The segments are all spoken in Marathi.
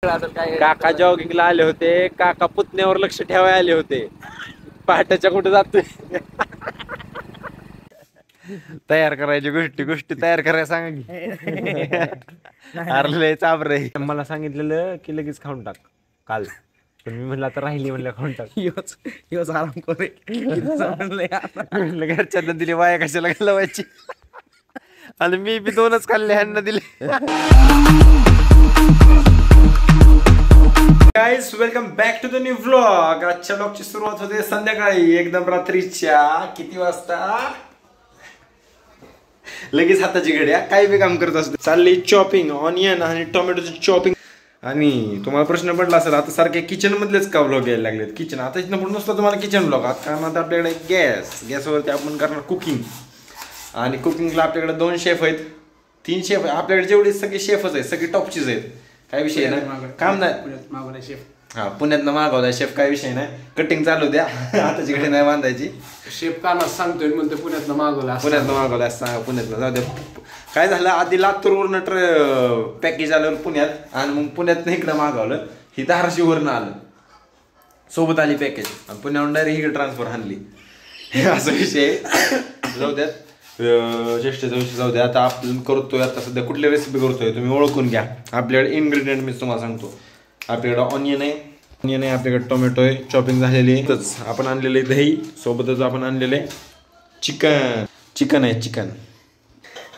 काका जॉगिंगला आले होते, काका पुतण्यावर लक्ष ठेवायला आले होते. पहाटेच्या कुठे जातोय तयार करायची गोष्टी तयार करायला सांगा की. अरे चाबरे मला सांगितलेलं की लगेच खाऊन टाक काल, पण मी म्हणलं आता राहिली म्हणलं खाऊन टाक. योच आराम करे म्हणलं घरच्यांना दिली, वाया कशाला घालवायची. आणि मी बी 2च खाल्ले, ह्यांना दिले. Guys welcome back to the new vlog. आजच्या व्लॉगची सुरुवात होते संध्याकाळी एकदम रात्रीच्या किती वाजता, लगेच हाताची घड्या काही बी काम करत असते. चालली चॉपिंग, ऑनियन आणि टोमॅटोची चॉपिंग. आणि तुम्हाला प्रश्न पडला असेल आता सारखे किचन मधलेच का व्लॉग यायला लागलेत. किचन आता इथनं पुढे नसतं तुम्हाला किचन व्लॉग, कारण आता आपल्याकडे गॅसवरती आपण करणार कुकिंग. आणि कुकिंगला आपल्याकडे 2 शेफ आहेत, 3 शेफ आहेत आपल्याकडे. जेवढे सगळे शेफच आहेत, सगळे टॉपचीच आहेत, काय विषय नाही. काम नाही, शेफ हा पुण्यातनं मागवलाय शेफ, काय विषय नाही. कटिंग चालू द्या, हाताची घडी नाही बांधायची. शेफ काना सांगतोय म्हणतो पुण्यातनं मागवला, सांगा पुण्यातनं. जाऊ द्या. काय झालं, आधी लातूरवरनं पॅकेज आलं पुण्यात, आणि मग पुण्यातनं इकडं मागवलं. ही धाराशिववरनं आलं, सोबत आली पॅकेज, आणि पुण्याहून डायरेक्ट इकडे ट्रान्सफर आणली. असा विषय. जाऊ द्यात, ज्येष्ठचा विषय जाऊ द्या. आता आपण करतोय, आता सध्या कुठली रेसिपी करतोय तुम्ही ओळखून घ्या. आपल्याकडे इन्ग्रेडियंट मी तुम्हाला सांगतो. आपल्याकडे ऑनियन आहे, आपल्याकडे टोमॅटो आहे चॉपिंग झालेली. आपण आणलेले दही, सोबतच आपण आणलेले चिकन आहे.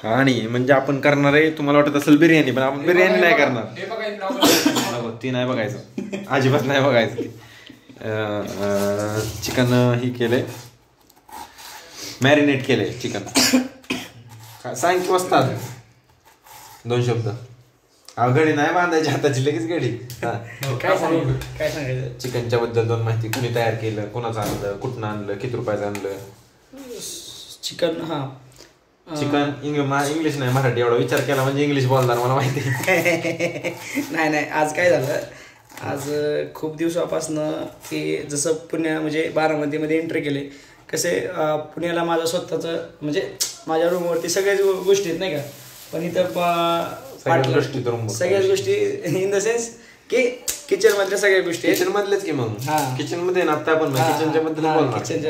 आणि म्हणजे आपण करणार आहे, तुम्हाला वाटत असेल बिर्याणी, पण आपण बिर्याणी नाही करणार. ती नाही बघायचं, अजिबात नाही बघायचं. चिकन ही केलंय, मॅरिनेट केलंय चिकन. सांग की वाजतात 2 शब्द. घडी नाही बांधायची हाताची, लगेच घडी. काय सांगायचं चिकनच्या बद्दल 2 माहिती. कुणी तयार केलं, कोणाचं आणलं, कुठनं आणलं, किती रुपयाचं आणलं चिकन. चिकन इंग्लिश नाही मराठी. एवढा विचार केला म्हणजे इंग्लिश बोलणार मला माहिती. नाही आज काय झालं, आज खूप दिवसापासनं की जसं पुण्या म्हणजे बारामतीमध्ये एंट्री केले, कसे पुण्याला माझं स्वतःचं म्हणजे माझ्या रूमवरती सगळ्याच गोष्टी आहेत नाही का. पण इथं सगळ्याच गोष्टी इन द सेन्स की किचन मधल्या सगळ्या गोष्टी, किचन मधलेच की. मग किचन मध्ये ना आता आपण किचनच्या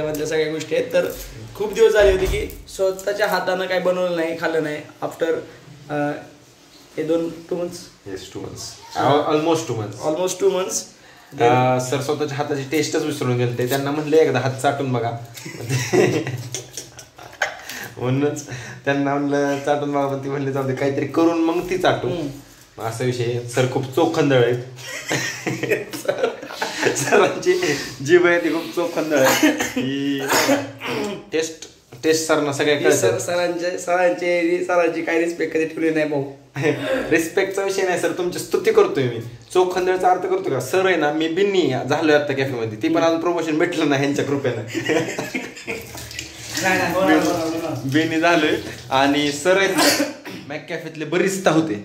मधल्या सगळ्या गोष्टी आहेत. तर खूप दिवस झाले होते की स्वतःच्या हातानं काही बनवलं नाही, खाल्लं नाही. आफ्टर हे 2 months ऑलमोस्ट 2 months सर स्वतःच्या हाताची टेस्टच विसरून गेले. त्यांना म्हणले एकदा हात चाटून बघा, म्हणूनच त्यांना म्हणलं चाटून बघा, पण ती म्हणले जाऊ दे काहीतरी करून मग ती चाटू. असा विषय. सर खूप चोखंदळ आहेत. सरांची जीभ आहे ती खूप चोखंदळ आहे. टेस्ट सरना सगळ्या सरांची काही रिस्पेक्ट कधी ठेवली नाही भाऊ. रिस्पेक्टचा विषय नाही सर, तुमची स्तुती करतोय मी. चोखंदळचा अर्थ करतो का सर आहे ना. मी बिन्नी झालोय आता कॅफेमध्ये, ती पण अजून प्रमोशन भेटलं ना ह्यांच्या कृपेनं. बिन्नी झालोय. आणि सर आहेत मॅक कॅफेतले बरिस्ता होते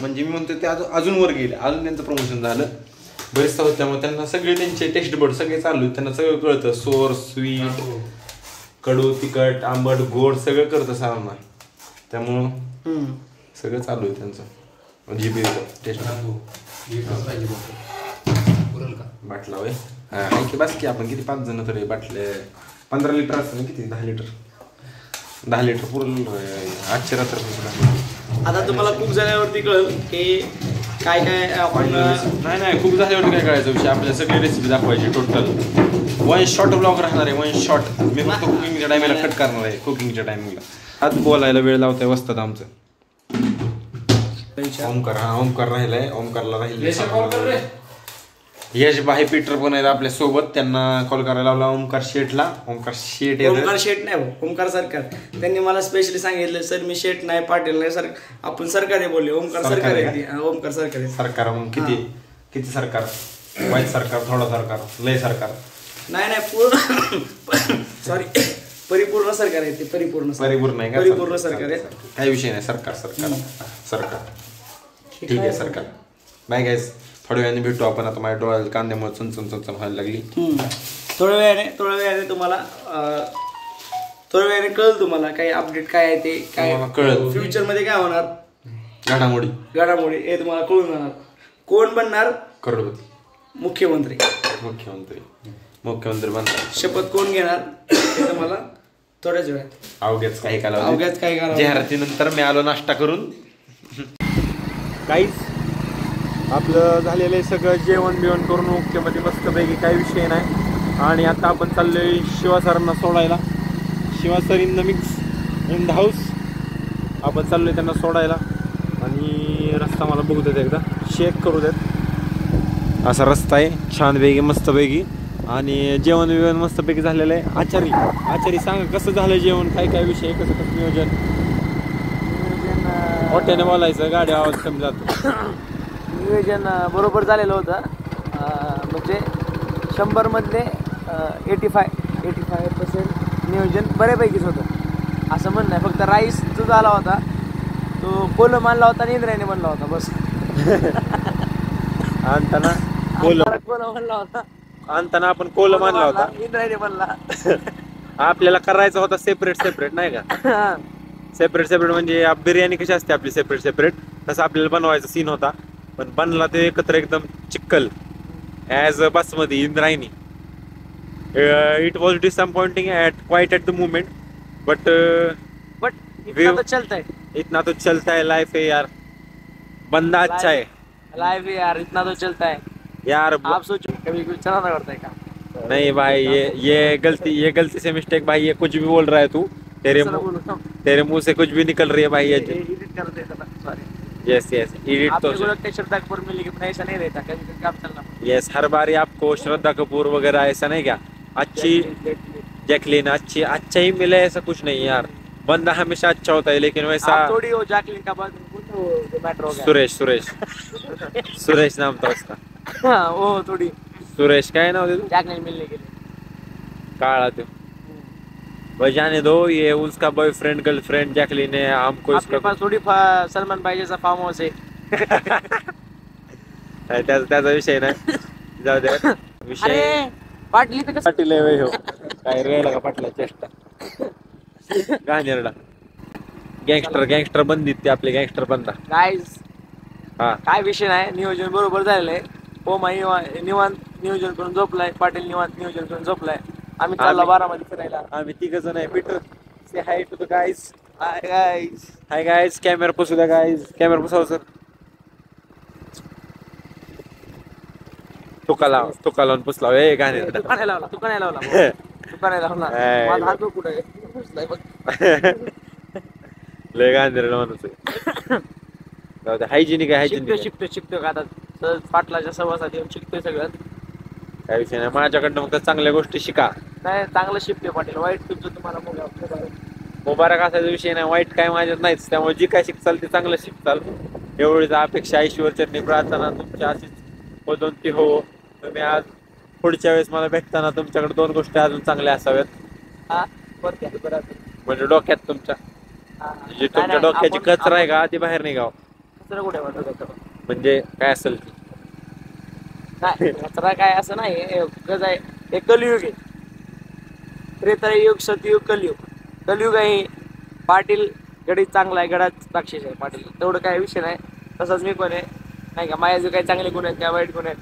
म्हणजे मी म्हणतो ते अजून वर गेले, अजून त्यांचं प्रमोशन झालं. बरिस्ता होते, त्यामुळे त्यांना सगळे त्यांचे टेस्ट बोर्ड सगळे चालू आहेत. त्यांना सगळं कळतं, सोर, स्वीट, कडू, तिखट, आंबट, गोड सगळं करतं सरांना. त्यामुळं सगळं चालू आहे त्यांचं. जीबी टेस्ट बाटला होय की बस की. आपण किती 5 जण तरी बाटले 15 लिटर असतं ना, किती 10 लिटर पुरल आजच्या रात्र. आता तुम्हाला खूप झाल्यावरती कळेल की काय आपण नाही खूप झाल्यावरती काय करायचं विषय. आपल्याला सगळी रेसिपी दाखवायची. टोटल 1 शॉर्ट ब्लॉग राहणार आहे. 1 शॉर्ट. मी फक्त कुकिंगच्या टायमिंगला कट करणार आहे. कुकिंगच्या टायमिंगला आज बोलायला वेळ लावताय वस्तात आमचं. ओमकार राहिलाय. ओमकारला राहिले यश भाई पीटर पण आहेत आपल्या सोबत. त्यांना कॉल करायला लावला ओमकार शेठ नाही, ओमकार सरकार. त्यांनी मला स्पेशली सांगितलं सर मी शेठ नाही, पाटील नाही, सर आपण सरकार बोलले. ओमकार सरकार आहे. ओमकार सरकार. मग किती सरकार? वाईट सरकार, थोडा सरकार, लय सरकार नाही पूर्ण सॉरी परिपूर्ण सरकार आहे ते. परिपूर्ण सरकार आहे. काही विषय नाही. सरकार ठीक आहे. सरकार बाय गाईज. थोड्या वेळाने भेटू आपण. आता माझ्या डोळ्याला कांद्यामुळे चमचम व्हायला लागली. थोड्या वेळाने तुम्हाला कळेल तुम्हाला काही अपडेट काय आहे ते, काय कळेल फ्युचर मध्ये काय होणार, घडामोडी हे तुम्हाला कळून जाणार. कोण बनणार करोडपती. मुख्यमंत्री. मुख्यमंत्री बनतात. शपथ कोण घेणार ते तुम्हाला थोड्याच वेळात अवघ्याच काही कालावधी. अवघ्याच काही जाहिरातीनंतर मी आलो नाश्ता करून. काहीच आपलं झालेलं आहे सगळं जेवण बिवण करून मुख्यमध्ये मस्तपैकी काही विषय नाही. आणि आता आपण चाललोय शिवासरांना सोडायला. Shiva sir in the mix in the house. आपण चाललोय त्यांना सोडायला. आणि रस्ता मला बघू देत एकदा चेक करू देत. असा रस्ता आहे छानपैकी मस्तपैकी. आणि जेवण बिवण मस्तपैकी झालेलं आहे. आचारी सांगा कसं झालं जेवण, काय काय विषय, कसं नियोजन. मोठ्याने बोलायचं, गाडी आवाज कमी जातो. नियोजन बरोबर झालेलं होतं. म्हणजे 100 मधले 85% नियोजन बऱ्यापैकीच होतं असं म्हणणं आहे. फक्त राईस जो झाला होता तो कोलम आणला होता आणि इंद्रायणी म्हणला होता बस. आणताना कोलम म्हणला होता, आणताना आपण कोलम आणला होता, इंद्रायणी म्हणला. आपल्याला करायचा होता सेपरेट नाही का. सेपरेट म्हणजे बिर्याणी कशी असते आपली सेपरेट तसं आपल्याला बनवायचा सीन होता. पण बनला ते एकत्र एकदम चिक्कल as a basmati Indrayani. It was disappointing quite at the moment but इतना तो चलता है, इतना तो चलता है. लाइफ है यार, बंदा अच्छा है. लाइफ है यार, इतना तो चलता है यार. आप सोचो कभी कुछ चलाना पड़ता है काम. नहीं भाई, ये गलती से मिस्टेक भाई. ये कुछ भी बोल रहा है तू. तेरे मुंह से कुछ भी निकल रही है भाई. ये एडिट कर देता था. सॉरी. यस एडिट तो श्रद्धा कपूर मिली, लेकिन ऐसा नहीं रहता, कभी काम चलना. यस, हर बार आपको श्रद्धा कपूर वगैरह ऐसा नहीं क्या. अच्छी जैकलीन अच्छा ही मिले ऐसा कुछ नहीं यार. बंदा हमेशा अच्छा होता है लेकिन वैसा थोड़ी हो. जैकलीन का बाद मैटर हो गया. सुरेश नाम था उसका. हाँ, वो थोड़ी सुरेश का है ना जैकलीन मिलने के लिए काला तो भाई जाने दो. ये उसका बॉयफ्रेंड गर्लफ्रेंड जैकलीन है. हमको आपके पास थोड़ी सलमान भाई जैसा फार्म हाउस है. त्याचा विषय नाही. जाऊ दे विषय. पाटली तर पाटील हो काय रेला का पाटला चेष्टा. गाणेरडा गँगस्टर बंदीत ते आपले गँगस्टर बनता. गाईज हा काय विषय नाही. नियोजन बरोबर झालेलं आहे. ओम निवांत नियोजन करून झोपलाय. पाटील निवांत नियोजन करून झोपलाय. आम्ही चाललो बारामती फिरायला. आम्ही 3 जण आहे. Peter say hi to the guys. Hi guys. Camera पुसू द्या गाईज. कॅमेरा पुसाव सर. तुका लावून पुसला. ए गाणे दुकाने लावला माझा हात कुठे लय गाणे माणूस आहे. जाऊ दे. हायजिनिक शिकतो का आता. सहज पाटलाच्या सहवासात येऊन शिकतोय सगळं. काय विषय नाही. माझ्याकडनं फक्त चांगल्या गोष्टी शिका. नाही, चांगलं शिकतोय पाटील. वाईट तुमचं तुम्हाला मुबारक असायचा विषय नाही. वाईट काय माझ्यात नाहीच. त्यामुळे जी काय शिकचाल ते चांगलं शिकचाल. एवढीच अपेक्षा ईश्वरचरणी प्रार्थना तुमच्या अशीच पदोन्नती हो. तुम्ही आज पुढच्या वेळेस मला भेटताना तुमच्याकडे 2 गोष्टी अजून चांगल्या असाव्यात. म्हणजे डोक्यात तुमच्या जी तुमच्या डोक्याची कचरा आहे का ती बाहेर निघाव. कचरा कुठे म्हणजे काय असेल कचरा काय असं नाही. कसं आहे, हे कलियुग आहे. त्रेतायुग, सतयुग, कलियुग. कलियुग आहे. पाटील गडी चांगला आहे, गडात राक्षस आहे पाटील. तेवढं काय विषय नाही. तसंच मी पण आहे नाही का. माझे काही चांगले गुण आहेत, काय वाईट गुण आहेत.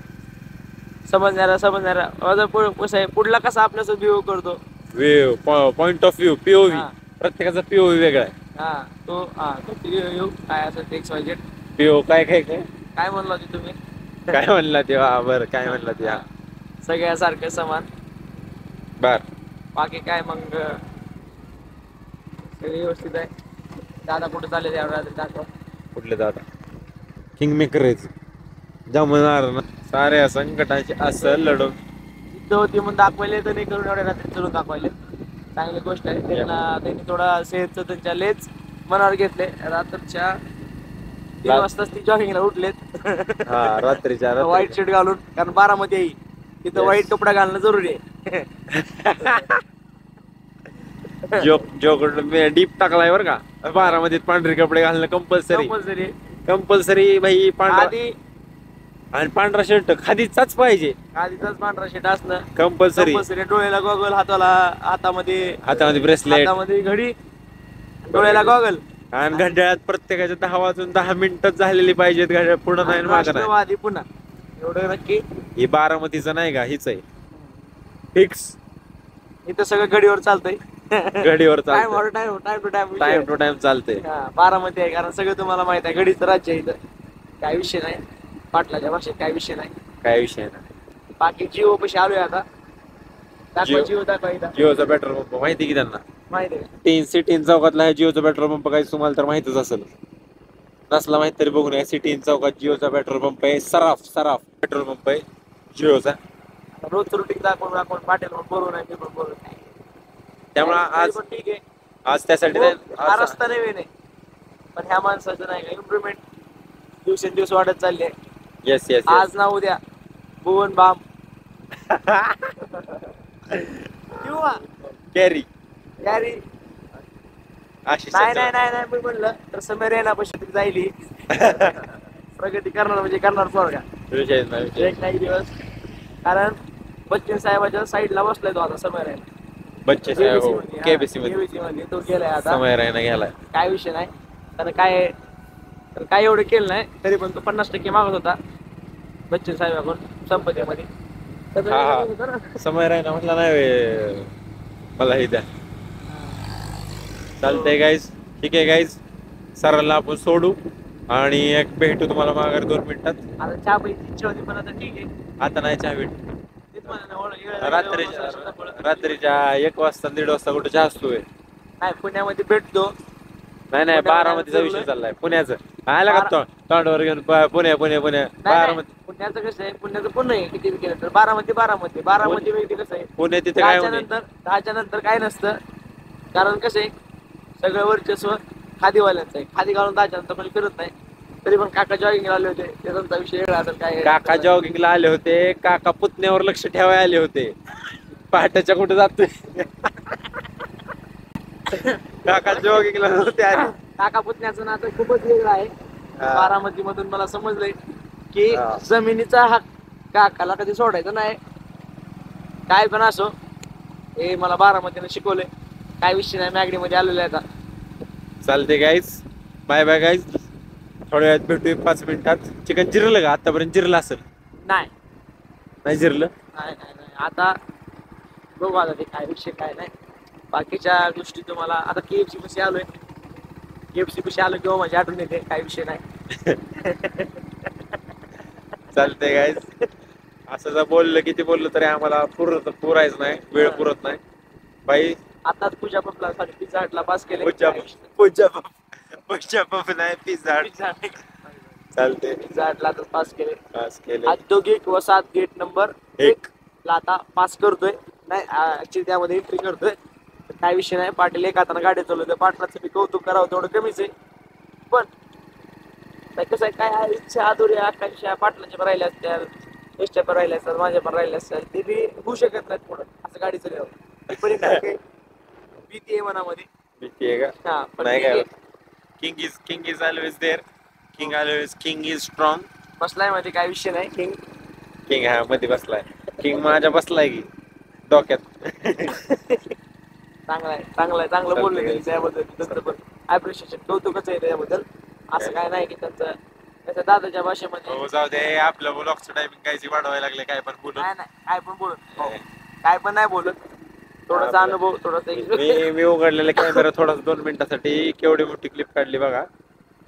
समजणारा कसं आहे, पुढला कसा आपल्यासोबत बिहेव करतो. Point of view POV. प्रत्येकाचा पीओव्ही वेगळा आहे. तो पीओव्ही काय असं एक्स वाय झेड. पीओ काय म्हणलं होते तुम्ही. काय म्हणला ते. बरं काय म्हणला ते. सगळ्यासारखं समान. बर बाकी काय मग सगळे व्यवस्थित आहे. दादा कुठे चालले दादा. कुठले दादा. किंग मेकर जमणार ना साऱ्या संकटाची असं लढून. जिद्द होती म्हणून दाखवायले तर नाही करून एवढ्या रात्री चलून दाखवायले. चांगली गोष्ट आहे. त्यांनी थोडा सेहतचं त्यांच्या लेच मनावर घेतले. रात्रीच्या 3 वाजताच ती जॉगिंगला उठलेत. रात्रीच्या व्हाईट शर्ट घालून. कारण बारामती आहे तिथं व्हाईट कपडा घालणं जरुरी आहे. डीप टाकलाय बरं का. बारामतीत पांढरे कपडे घालणं कंपल्सरी भाई. आणि पांढरा शर्ट खादीचाच पाहिजे. खादीचाच पांढरा शर्ट असणं कंपल्सरी. डोळ्याला गॉगल, हातामध्ये ब्रेसलेट, हातामध्ये घडी, डोळ्याला गॉगल आणि घड्याळात प्रत्येकाच्या 10 वाजून 10 मिनिटं झालेली पाहिजेत. घड्याळ पुढं नाही मागं नाही. राष्ट्रवादी पुन्हा एवढं नक्की. ही बारामतीचं नाही का, हीच आहे फिक्स. इथं सगळं घडीवर चालतंय. घडीवर टाइम चालतंय, to time time to time चालतंय. बारामती आहे कारण सगळं तुम्हाला माहित आहे. घडीचं राज्य आहे इथं, काय विषय नाही. पाटलाच्या भाषेत काय विषय नाही. काय विषय नाही. बाकी जिओ पशी आलोय आता. दाखवा जिओ. जिओ दाखवा इथं. जिओचा पेट्रोल पंप माहिती की त्यांना. माहिती आहे. सिटी चौकातला आहे जिओचा पेट्रोल पंप. काही तुम्हाला तर माहितच असेल, नसला माहित तरी बघून या. सिटी चौकात जिओचा पेट्रोल पंप आहे. सराफ पेट्रोल पंप आहे जिओचा. रोज रुटीन दाखवून पाटील बोलू नाही, मी पण बोलू नाही. त्यामुळे आज ठीक आहे. आज त्यासाठी हा रस्ता नवीन आहे पण ह्या माणसाचं नाही का इम्प्रुव्हमेंट दिवसेंदिवस वाढत चालली आहे. येस येस आज ना उद्या भुवन बाम किंवा कॅरी कॅरी. अशी नाही मी म्हणलं तर समीर येणार पशी जायली प्रगती करणार म्हणजे करणार पोरगा विषय नाही. एक नाही दिवस. कारण बच्चन साहेबाच्या साईडला बसलाय तो आता समीर आहे. बच्चे साहेब हो, केबीसी मध्ये तो गेलाय आता. समय राहिना गेलाय. काय विषय नाही. तर काय एवढं केलं नाही तरी पण तो 50% मागत होता बच्चन साहेबाकडून संपत्तीमध्ये. समय राहिना म्हटलं नाही मला हे द्या. चालतंय गाईज, ठीक आहे गाईज. सरांना आपण सोडू आणि एक भेटू तुम्हाला माघार 2 मिनिटात. आता चहा प्यायची इच्छा होती पण आता ठीक आहे. आता नाही चहा भेट. रात्रीच्या 1 वाजता 1:30 वाजता कुठे चहा असतोय. नाही पुण्यामध्ये भेटतो. नाही बारामतीचा विषय चाललाय. पुण्याचं आला का तोंडावर घेऊन पुणे बारामती. पुण्याचं कसं आहे, पुण्याचं पुणे आहे किती केलं तर बारामती वेगळी कसं आहे. पुणे तिथे काय 10च्या नंतर काय नसतं. कारण कसं आहे सगळं वर्चस्व खादीवाल्यांचं आहे. खादी घालून 10च्या नंतर कोणी फिरत नाही. तरी पण काका जॉगिंगला आले होते त्यांचा विषय वेगळा. तर काय काका जॉगिंगला आले होते. काका पुतण्यावर लक्ष ठेवायला आले होते. पहाटेच्या कुठे जातोय काका जॉगिंगला होते. काका पुतण्याचं नातं खूपच वेगळं आहे. बारामती मधून मला समजलंय की जमिनीचा हक काकाला कधी सोडायचा नाही. काय पण असो हे मला बारामतीने शिकवलंय. काय विषय नाही. मॅगडीमध्ये आलेलो आहे आता. चालते गाईज, बाय बाय गाईज. थोड्या वेळात भेटू 5 मिनिटात. चिकन जिरलं का आतापर्यंत? जिरलं असेल. नाही जिरलं. नाही आता बघू आता ते काय विषय काय नाही. बाकीच्या गोष्टी तुम्हाला आता KFC पशी आलोय. KFC पशी आलो किंवा माझी आठवण येते. काय विषय नाही. चालतंय गाईज. असं जर बोललं किती बोललं तरी आम्हाला पुरायचं नाही. वेळ पुरत नाही बाई. आताच पूजा पपला पिझ्झा हटला पास केले. पूजा पप नाही पिझ्झा हट. चालते पिझ्झा हटला तर पास केले. 8 गेट व 7 गेट नंबर 1 ला आता पास करतोय. नाही ऍक्च्युली त्यामध्ये एंट्री करतोय. काय विषय नाही. पाटील एक हाताने गाडी चालवतोय. पाटलाचं मी कौतुक करावं तेवढं कमीच आहे. पण कसं आहे काय इच्छा अधुरी आकांक्षा पाटलाच्या पण राहिल्या असत्या, यशच्या पण राहिल्या असतात, माझ्या पण राहिल्या असतात. ते बी होऊ शकत नाहीत पुढं असं गाडी चालवलं. पण भीती आहे मनामध्ये. भीती आहे का? हा पण नाही काय. King is always there. King is strong. बसलाय मध्ये काय विषय नाही. किंग हा मध्ये बसलाय. किंग माझ्या बसलाय की डोक्यात. चांगलं बोललं गेलं त्याबद्दल. त्यांचं पण ऍप्रिशिएशन कौतुकच आहे त्याबद्दल. असं काय नाही की त्यांचं त्याच्या दादाच्या भाषेमध्ये. जाऊ दे. आपलं ब्लॉगचं टायमिंग काय वाढवायला लागले. काय पण बोलू. नाही काय पण बोलत. काय पण नाही बोलत. थोडासा अनुभव थोडासा. मी उघडलेला कॅमेरा थोडासा 2 मिनिटासाठी केवढी मोठी क्लिप काढली बघा.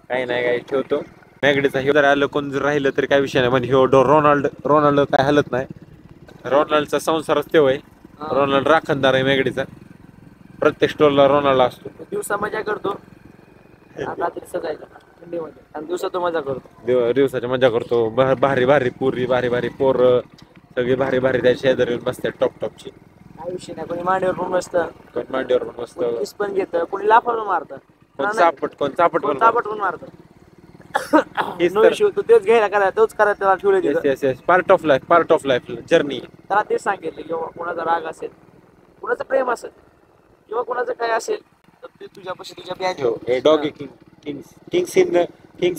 काही नाही काय ठेवतो. मॅगडीचा हे जर आलं कोण जर राहिलं तरी काय विषय नाही. म्हणजे ह्यो रोनाल्डो काय हलत नाही. रोनाल्डचा संसारच तेव्हा आहे. रोनाल्ड राखणदार आहे मॅगडीचा. प्रत्येक स्टोरला रोनाल्डो असतो. दिवसा मजा करतो रात्री सजायचा थंडीमध्ये आणि दिवसात मजा करतो. दिवसाची मजा करतो. भारी पुरी भारी पोर सगळी भारी त्या शेजारी बसतात टॉपची. काय विषय नाही. कोणी मांडीवर पण बसतं. कोणी मांडीवर पण बसतं. किस पण घेतं. कोणी लाफा पण मारतं. कोण चापट पण मारतं. No issue. तो तेच घ्यायला करायला तोच करायला त्याला ठेवले. Yes part of life journey. त्याला तेच सांगितलं किंवा कोणाचा राग असेल, कोणाचं प्रेम असेल किंवा कोणाचं काय असेल तर ते तुझ्यापाशी तुझ्या bag. Doggy kings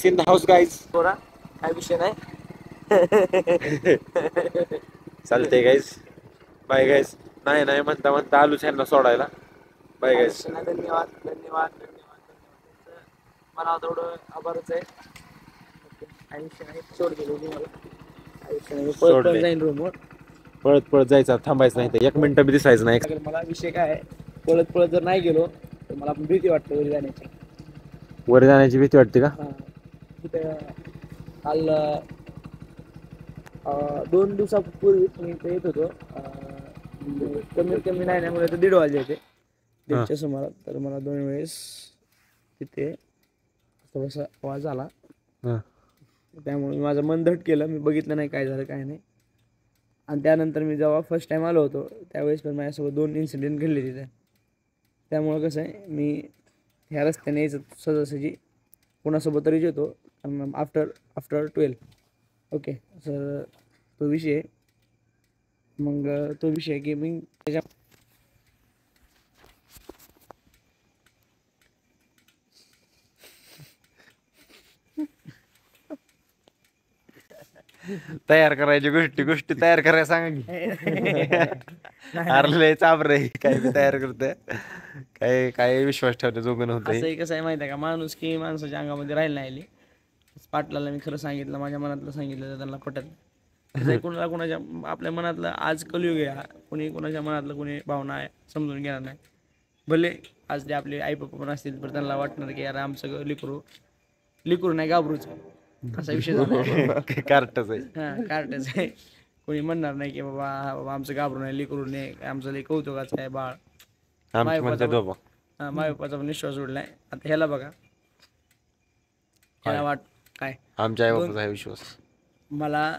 in the house guys. काय विषय नाही. चालते गाईज. Bye guys. नाही म्हणता आलूच ह्यांना सोडायला. Bye guys. धन्यवाद. मला तेवढं आभारच आहे. आयुष्य नाही सोड गेलो मला आयुष्य नाही पळत पण जाईन रूमवर. पळत पळत जायचं, थांबायचं नाही तर 1 मिनिट बी दिसायचं नाही. मला विषय काय आहे, पळत पळत जर नाही गेलो तर मला पण भीती वाटते वरी जाण्याची. वर जाण्याची भीती वाटते का? तिथं काल 2 दिवसापूर्वी मी इथे येत होतो, कमीत कमी नाही नाही तर 1:30 वाजले होते 1:30च्या सुमारास. तर मला 2 वेळेस तिथे थोडासा आवाज आला, त्यामुळे माझं मन धट केलं. मी बघितलं नाही काय झालं काय नाही. आणि त्यानंतर मी जेव्हा फर्स्ट टाइम आलो होतो त्यावेळेस पण माझ्यासोबत 2 इन्सिडेंट घडले तिथे. त्यामुळं कसं आहे, मी ह्या रस्त्याने यायचं सहजासहजी कोणासोबत तरीच येतो आफ्टर 12. ओके सर, तो विषय मग तो विषय की मी त्याच्या तयार करायची गोष्टी तयार करायला सांगा की. हरले चाबरे काय बी तयार करते, काय काय विश्वास ठेवते जोगन होते. असं कसं आहे माहिती आहे का, माणूस की माणसाच्या अंगामध्ये राहिला नाही. पाटलाला मी खरं सांगितलं, माझ्या मनातलं सांगितलं तर त्यांना पटत नाही. कुणाला कुणाच्या आपल्या मनातलं आज कलियुग आहे, कुणी कुणाच्या मनातलं कुणी भावना आहे समजून घेणार नाही. भले आज ते आपले आई पप्पा पण असतील तर त्यांना वाटणार की यार आमचं लिकरू नाही घाबरूच, असा विषय झाला. कार्टच आहे. कार्टच आहे. कोणी म्हणणार नाही की बाबा आमचं घाबरू नाही, लिकरू नाही, आमचं लई कौतुकाचं आहे बाळ. मायबापाचा पण विश्वास उडलाय. आता ह्याला बघा, ह्याला काय आमच्या आई बापाचा आहे विश्वास. मला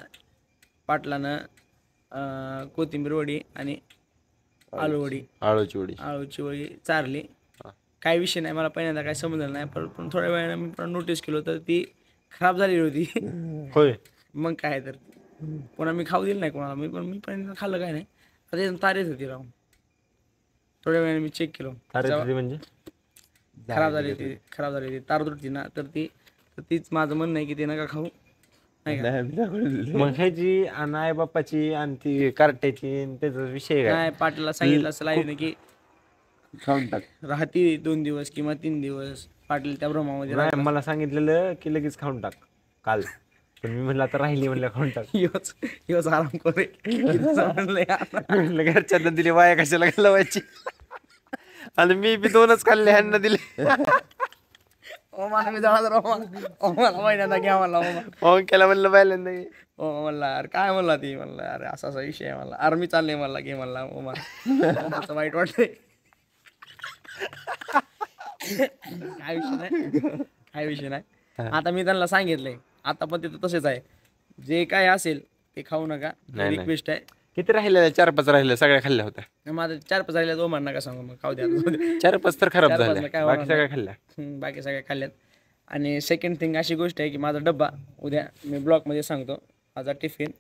पाटलानं कोथिंबीर वडी आणि आळूची वडी चारली. काही विषय नाही, मला पहिल्यांदा काही समजलं नाही, पण थोड्या वेळाने मी पण नोटीस केलं तर ती खराब झालेली होती. होय, मग काय तर पुन्हा मी खाऊ दिलं नाही कोणाला. मी पण खाल्लं काय नाही. आता तारीच होती राहून. थोड्या वेळाने मी चेक केलं, म्हणजे खराब झाली होती तार तुटती ना, तर तीच माझं म्हणणं आहे की ते नका खाऊ. मग ह्याची आणि आई बाप्पाची आणि ती कार्ट्याची त्याचा विषय नाही. पाटलाला सांगितलं असं लाईन की खाऊन टाक, राहती 2 दिवस किंवा 3 दिवस. पाटील त्या भ्रमामध्ये मला सांगितलेलं की लगेच खाऊन टाक काल, पण मी म्हणलं आता राहिली म्हणलं खाऊन टाक. योच आराम करे घरच्यांना दिली, वाया कशाला घालवायची. आणि मी बी 2च खाल्ले, ह्यांना दिले. मला मी जरा मला महिन्याचा घ्या म्हणला. केला म्हणलं पहिल्यांदा म्हणला अरे काय म्हणला ती, म्हणलं अरे असा विषय आहे म्हणला. अरे मी चालले म्हणला घे म्हणला. मला वाईट वाटतंय. काय विषय नाही. आता मी त्यांना सांगितलंय, आता पण तिथं तसेच आहे, जे काय असेल ते खाऊ नका. रिक्वेस्ट आहे. किती राहिलेल्या? 4-5 राहिल्या, सगळ्या खाल्ल्या होत्या. माझं 4-5 राहिल्या, तो म्हणा का सांगू मग खाऊ द्या. 4-5 तर खराब झाल्या, बाकी सगळ्या खाल्ल्या. बाकी सगळ्या खाल्ल्यात. आणि सेकंड थिंग अशी गोष्ट आहे की माझा डब्बा उद्या मी ब्लॉगमध्ये सांगतो. माझा टिफिन